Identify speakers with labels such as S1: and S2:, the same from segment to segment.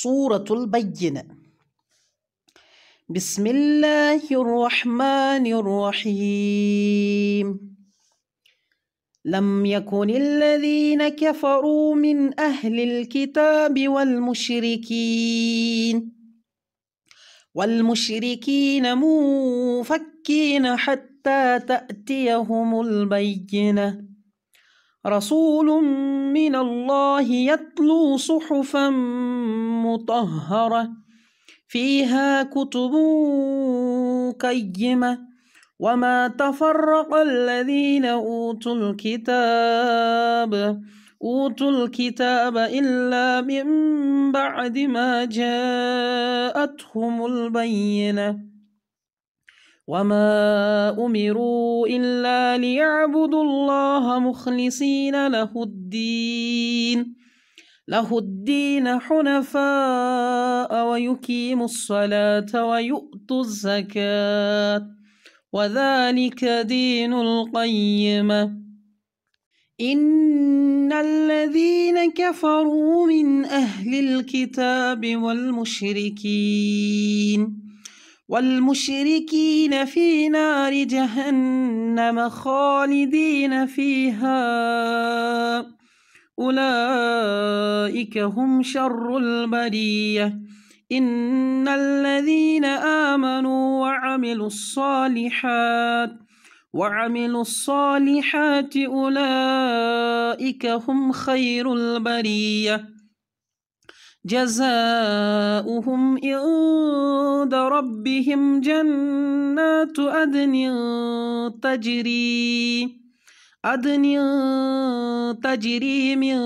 S1: سورة البينة. بسم الله الرحمن الرحيم. لم يكن الذين كفروا من أهل الكتاب والمشركين منفكين حتى تأتيهم البينة. رسول من الله يتلو صحفا مطهرة فيها كتب قيمة وما تفرق الذين أوتوا الكتاب إلا من بعد ما جاءتهم البينة وما أمروا إلا ليعبدوا الله مخلصين له الدين حنفاء ويقيموا الصلاة ويؤتوا الزكاة وذلك دين القيمة. إن الذين كفروا من أهل الكتاب والمشركين في نار جهنم خالدين فيها أولئك هم شر البرية. إن الذين آمنوا وعملوا الصالحات أولئك هم خير البرية. جزاؤهم عند ربهم جنات عدن تجري من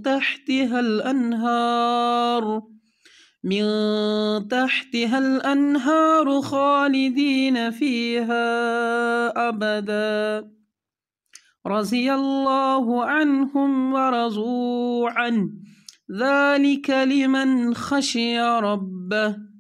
S1: تحتها الأنهار خالدين فيها أبدا. رضي الله عنهم ورضوا عنه ذلك لمن خشي ربه.